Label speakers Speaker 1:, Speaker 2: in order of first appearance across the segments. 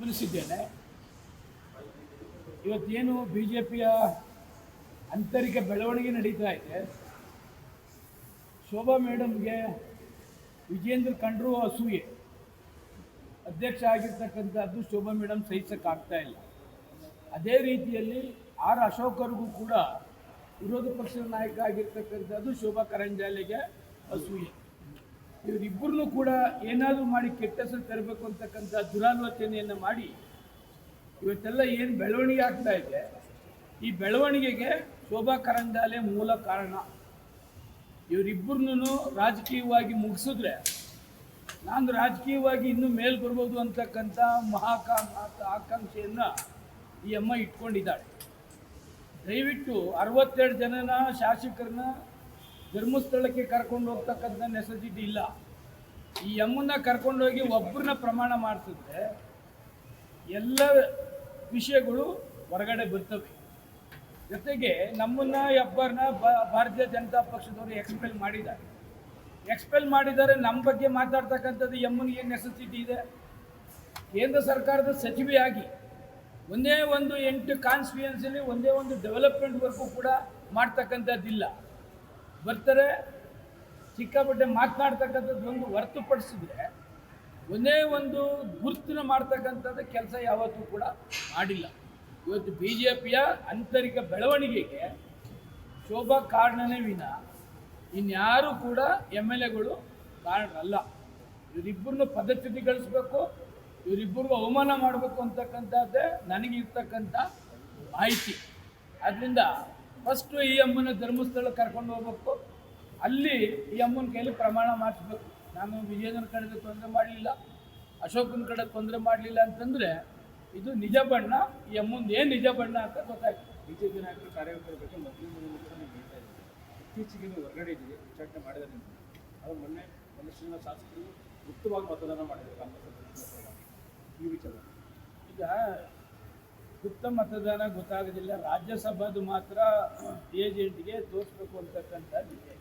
Speaker 1: ತಿಳಿಸಿದ್ದೇನೆ. ಇವತ್ತೇನು BJPಯ ಆಂತರಿಕ ಬೆಳವಣಿಗೆ ನಡೀತಾ ಇದೆ, ಶೋಭಾ ಮೇಡಮ್ಗೆ ವಿಜೇಂದ್ರ ಕಂಡ್ರು ಅಸೂಯೆ, ಅಧ್ಯಕ್ಷ ಆಗಿರ್ತಕ್ಕಂಥದ್ದು ಶೋಭಾ ಮೇಡಮ್ ಸಹಿಸೋಕ್ಕಾಗ್ತಾ ಇಲ್ಲ. ಅದೇ ರೀತಿಯಲ್ಲಿ ಅಶೋಕರಿಗೂ ಕೂಡ ವಿರೋಧ ಪಕ್ಷದ ನಾಯಕ ಆಗಿರ್ತಕ್ಕಂಥದ್ದು ಶೋಭಾ ಕರಂದ್ಲಾಜೆಗೆ ಅಸೂಯೆ. ಇವರಿಬ್ಬರನ್ನು ಕೂಡ ಏನಾದರೂ ಮಾಡಿ ಕೆಟ್ಟ ಹೆಸರು ತರಬೇಕು ಅಂತಕ್ಕಂಥ ದುರಾಲೋಚನೆಯನ್ನು ಮಾಡಿ ಇವತ್ತೆಲ್ಲ ಏನು ಬೆಳವಣಿಗೆ ಆಗ್ತಾ ಇದೆ, ಈ ಬೆಳವಣಿಗೆಗೆ ಶೋಭಾ ಕರಂದ್ಲಾಜೆ ಮೂಲ ಕಾರಣ. ಇವರಿಬ್ಬರನ್ನು ರಾಜಕೀಯವಾಗಿ ಮುಗಿಸಿದ್ರೆ ನಾನು ರಾಜಕೀಯವಾಗಿ ಇನ್ನೂ ಮೇಲ್ ಬರ್ಬೋದು ಅಂತಕ್ಕಂಥ ಆಕಾಂಕ್ಷೆಯನ್ನು ಈ ಅಮ್ಮ ಇಟ್ಕೊಂಡಿದ್ದಾಳೆ. ದಯವಿಟ್ಟು 62 ಜನನ ಶಾಸಕರನ್ನ ಧರ್ಮಸ್ಥಳಕ್ಕೆ ಕರ್ಕೊಂಡು ಹೋಗ್ತಕ್ಕಂಥ ನೆಸೆಸಿಟಿ ಇಲ್ಲ. ಈ ಅಮ್ಮನ್ನ ಕರ್ಕೊಂಡೋಗಿ ಒಬ್ಬರನ್ನ ಪ್ರಮಾಣ ಮಾಡಿಸಿದ್ರೆ ಎಲ್ಲ ವಿಷಯಗಳು ಹೊರಗಡೆ ಬರ್ತವೆ. ಜೊತೆಗೆ ನಮ್ಮನ್ನ ಒಬ್ಬರನ್ನ ಭಾರತೀಯ ಜನತಾ ಪಕ್ಷದವರು ಎಕ್ಸ್ಪೆಲ್ ಮಾಡಿದ್ದಾರೆ. ನಮ್ಮ ಬಗ್ಗೆ ಮಾತಾಡ್ತಕ್ಕಂಥದ್ದು ಎಮ್ಮನಿಗೆ ಏನು ನೆಸೆಸಿಟಿ ಇದೆ? ಕೇಂದ್ರ ಸರ್ಕಾರದ ಸಚಿವೆಯಾಗಿ ಒಂದೇ ಒಂದು 8 ಕಾನ್ಸ್ಟಿಟ್ಯೂಯನ್ಸಿಲಿ ಒಂದೇ ಒಂದು ಡೆವಲಪ್ಮೆಂಟ್ ವರ್ಕು ಕೂಡ ಮಾಡ್ತಕ್ಕಂಥದ್ದಿಲ್ಲ. ಬರ್ತಾರೆ ಸಿಕ್ಕಾಪಟ್ಟೆ ಮಾತನಾಡ್ತಕ್ಕಂಥದ್ದು ಒಂದು ಹೊರತುಪಡಿಸಿದ್ರೆ ಒಂದೇ ಒಂದು ಗುರುತಿನ ಮಾಡ್ತಕ್ಕಂಥದ್ದು ಕೆಲಸ ಯಾವತ್ತೂ ಕೂಡ ಮಾಡಿಲ್ಲ. ಇವತ್ತು BJPಯ ಆಂತರಿಕ ಬೆಳವಣಿಗೆಗೆ ಶೋಭಾ ಕಾರಣನೇ ವಿನ ಇನ್ಯಾರೂ ಕೂಡ MLAಗಳು ಕಾರಣರಲ್ಲ. ಇವರಿಬ್ಬರನ್ನು ಪದಚ್ಯುತಿಗೊಳಿಸಬೇಕು, ಇವರಿಬ್ಬರಿಗೂ ಅವಮಾನ ಮಾಡಬೇಕು ಅಂತಕ್ಕಂಥದ್ದೇ ನನಗಿರ್ತಕ್ಕಂಥ ಮಾಹಿತಿ. ಆದ್ದರಿಂದ ಫಸ್ಟು ಈ ಅಮ್ಮನ ಧರ್ಮಸ್ಥಳ ಕರ್ಕೊಂಡು ಹೋಗ್ಬೇಕು, ಅಲ್ಲಿ ಈ ಅಮ್ಮನ ಕೈಲಿ ಪ್ರಮಾಣ ಮಾಡಿಸ್ಬೇಕು. ನಾನು ವಿಜೇಂದ್ರ ಕಡೆಗೆ ತೊಂದರೆ ಮಾಡಲಿಲ್ಲ, ಅಶೋಕನ ಕಡೆ ತೊಂದರೆ ಮಾಡಲಿಲ್ಲ ಅಂತಂದರೆ ಇದು ನಿಜ ಬಣ್ಣ. ಈ ಅಮ್ಮಂದು ಏನು ನಿಜ ಬಣ್ಣ ಅಂತ ಗೊತ್ತಾಗ್ತದೆ.
Speaker 2: BJP ನಾಯಕರ ಕಾರ್ಯಕರ್ತರ ಬಗ್ಗೆ ಮೊದಲಿಂದ ಕೂಡ ನೀವು ಹೇಳ್ತಾ ಇದ್ದೀವಿ. ಇತ್ತೀಚೆಗೆ ನೀವು ಹೊರಗಡೆ ಇದ್ದೀವಿ, ಉಚ್ಚಾಟನೆ ಮಾಡಿದ್ದಾರೆ. ಅವರು ಮೊನ್ನೆ ಶ್ರೀನಿವಾಸ ಶಾಸಕರು ಗುಪ್ತವಾಗಿ ಮತದಾನ ಮಾಡಿದ್ದಾರೆ ಈ ವಿಚಾರ.
Speaker 1: ಈಗ ಗುಪ್ತ ಮತದಾನ ಗೊತ್ತಾಗೋದಿಲ್ಲ, ರಾಜ್ಯಸಭಾದು ಮಾತ್ರ ಏಜೆಂಟ್ಗೆ ತೋರಿಸ್ಬೇಕು ಅಂತಕ್ಕಂಥದ್ದಿದೆ.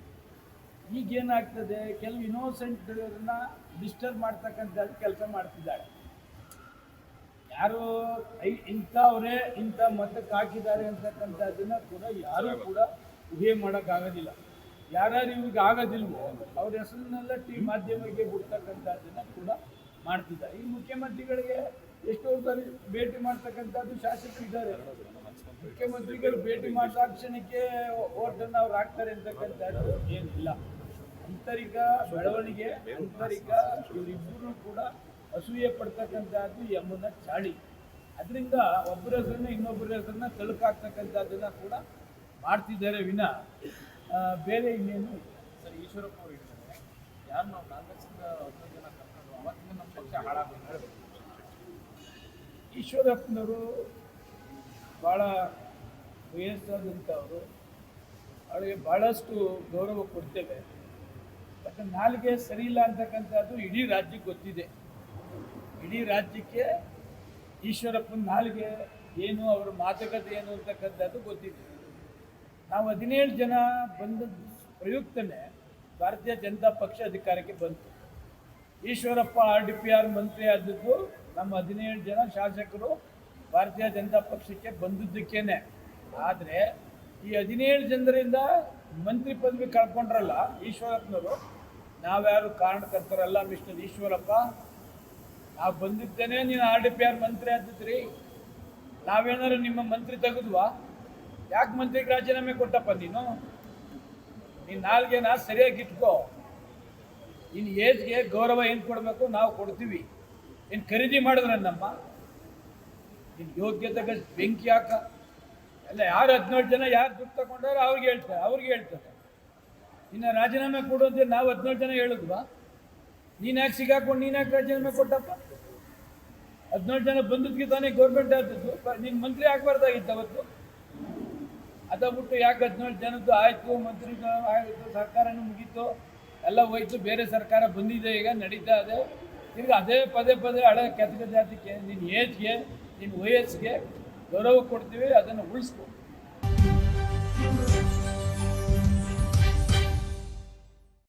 Speaker 1: ಈಗೇನಾಗ್ತದೆ, ಕೆಲವು ಇನ್ನೋಸೆಂಟ್ರನ್ನ ಡಿಸ್ಟರ್ಬ್ ಮಾಡ್ತಕ್ಕಂಥದ್ದು ಕೆಲಸ ಮಾಡ್ತಿದ್ದಾರೆ. ಯಾರು ಇಂಥವರೇ ಇಂಥ ಮತಕ್ಕೆ ಹಾಕಿದ್ದಾರೆ ಅಂತಕ್ಕಂಥದ್ದನ್ನ ಕೂಡ ಯಾರೂ ಕೂಡ ಊಹೆ ಮಾಡೋಕ್ಕಾಗೋದಿಲ್ಲ. ಯಾರ್ಯಾರು ಇವ್ರಿಗೆ ಆಗೋದಿಲ್ವೋ ಅವ್ರ ಹೆಸರನ್ನೆಲ್ಲ ಮಾಧ್ಯಮಕ್ಕೆ ಬಿಡ್ತಕ್ಕಂಥದ್ದನ್ನು ಕೂಡ ಮಾಡ್ತಿದ್ದಾರೆ. ಈ ಮುಖ್ಯಮಂತ್ರಿಗಳಿಗೆ ಎಷ್ಟೋ ಸಾರಿ ಭೇಟಿ ಮಾಡ್ತಕ್ಕಂಥದ್ದು ಶಾಸಕರಿದ್ದಾರೆ. ಮುಖ್ಯಮಂತ್ರಿಗಳು ಭೇಟಿ ಮಾಡಿದ ಕ್ಷಣಕ್ಕೆ ಓಟನ್ನು ಅವ್ರು ಹಾಕ್ತಾರೆ ಅಂತಕ್ಕಂಥದ್ದು ಏನಿಲ್ಲ. ಆಂತರಿಕ ಬೆಳವಣಿಗೆ, ಆಂತರಿಕ ಇವರಿಬ್ಬರು ಕೂಡ ಅಸೂಯೆ ಪಡ್ತಕ್ಕಂಥದ್ದು ಈ ಅಮ್ಮನ ಚಾಳಿ. ಅದರಿಂದ ಒಬ್ಬರ ಹೆಸರನ್ನ ಇನ್ನೊಬ್ಬರ ಹೆಸರನ್ನ ತಳುಕಾಗ್ತಕ್ಕಂಥದ್ದನ್ನು ಕೂಡ ಮಾಡ್ತಿದ್ದಾರೆ ವಿನ ಬೇರೆ ಇನ್ನೇನು.
Speaker 2: ಸರ್, ಈಶ್ವರಪ್ಪ ಅವರು ಹೇಳಿದ್ದಾರೆ, ಯಾರು ನಾವು ಕಾಂಗ್ರೆಸ್ಸಿಂದ 19 ಜನ ಕರ್ಕೊಂಡು ಅವತ್ತಿನ ನಮ್ಮ ಪಕ್ಷ ಹಾಳಾಗಬೇಕು.
Speaker 1: ಈಶ್ವರಪ್ಪನವರು ಭಾಳ ವಯಸ್ಸಾದಂಥವರು, ಅವರಿಗೆ ಭಾಳಷ್ಟು ಗೌರವ ಕೊಡ್ತೇವೆ. ಬಟ್ ನಾಲಿಗೆ ಸರಿ ಇಲ್ಲ ಅಂತಕ್ಕಂಥದ್ದು ಇಡೀ ರಾಜ್ಯಕ್ಕೆ ಗೊತ್ತಿದೆ. ಇಡೀ ರಾಜ್ಯಕ್ಕೆ ಈಶ್ವರಪ್ಪನ ನಾಲಿಗೆ ಏನು, ಅವರ ಮಾತುಕತೆ ಏನು ಅಂತಕ್ಕಂಥದ್ದು ಗೊತ್ತಿದೆ. ನಾವು 17 ಜನ ಬಂದ ಪ್ರಯುಕ್ತನೇ ಭಾರತೀಯ ಜನತಾ ಪಕ್ಷ ಅಧಿಕಾರಕ್ಕೆ ಬಂತು. ಈಶ್ವರಪ್ಪ RDPR ಮಂತ್ರಿ ಆದದ್ದು ನಮ್ಮ 17 ಜನ ಶಾಸಕರು ಭಾರತೀಯ ಜನತಾ ಪಕ್ಷಕ್ಕೆ ಬಂದಿದ್ದಕ್ಕೇನೆ. ಆದರೆ ಈ 17 ಜನರಿಂದ ಮಂತ್ರಿ ಪದವಿ ಕಳ್ಕೊಂಡ್ರಲ್ಲ ಈಶ್ವರಪ್ಪನವರು, ನಾವ್ಯಾರು ಕಾರಣಕರ್ತರಲ್ಲ ಮಿಸ್ಟರ್ ಈಶ್ವರಪ್ಪ. ನಾವು ಬಂದಿದ್ದೇನೆ ನೀನು RDPR ಮಂತ್ರಿ ಆದಿದ್ರಿ, ನಾವೇನಾದ್ರು ನಿಮ್ಮ ಮಂತ್ರಿ ತೆಗೆದ್ವಾ? ಯಾಕೆ ಮಂತ್ರಿಗೆ ರಾಜೀನಾಮೆ ಕೊಟ್ಟಪ್ಪ ನೀನು? ನೀನು ನಾಲ್ಗೆನ ಸರಿಯಾಗಿ ಇಟ್ಕೋ. ನಿನ್ನ ಏಜ್ಗೆ ಗೌರವ ಏನು ಕೊಡಬೇಕು ನಾವು ಕೊಡ್ತೀವಿ. ಏನು ಖರೀದಿ ಮಾಡಿದ್ರೆ ನಮ್ಮ ನಿನ್ನ ಯೋಗ್ಯತೆಗೆ ಬೆಂಕಿ ಹಾಕ ಎಲ್ಲ. ಯಾರು 17 ಜನ ಯಾರು ದುಡ್ಡು ತಗೊಂಡಾರೋ ಅವ್ರಿಗೆ ಹೇಳ್ತಾರೆ ಇನ್ನು ರಾಜೀನಾಮೆ ಕೊಡೋದೇ. ನಾವು 17 ಜನ ಹೇಳಿದ್ವಾ? ನೀನು ಯಾಕೆ ಸಿಗಾಕೊಂಡು ನೀನು ಯಾಕೆ ರಾಜೀನಾಮೆ ಕೊಟ್ಟಪ್ಪ? 17 ಜನ ಬಂದದ್ಗೆ ತಾನೇ ಗೌರ್ಮೆಂಟ್ ಆದದ್ದು. ನೀನು ಮಂತ್ರಿ ಆಗಬಾರ್ದಾಗಿತ್ತು ಅವತ್ತು. ಅದಾಗ್ಬಿಟ್ಟು ಯಾಕೆ 17 ಜನದ್ದು ಆಯಿತು, ಮಂತ್ರಿಗಳು ಆಯಿತು, ಸರ್ಕಾರನೂ ಮುಗೀತು, ಎಲ್ಲ ಹೋಯ್ತು, ಬೇರೆ ಸರ್ಕಾರ ಬಂದಿದೆ, ಈಗ ನಡೀತಾ ಇದೆ. ತಿರ್ಗಿ ಅದೇ ಪದೇ ಹಳೆ ಕೆತ್ತ ಜಾತಿಗೆ, ನಿನ್ನ ಏಜ್ಗೆ, ನಿನ್ನ ವಯಸ್ಸಿಗೆ ಗೌರವ ಕೊಡ್ತೀವಿ, ಅದನ್ನು ಉಳಿಸ್ಕೊ.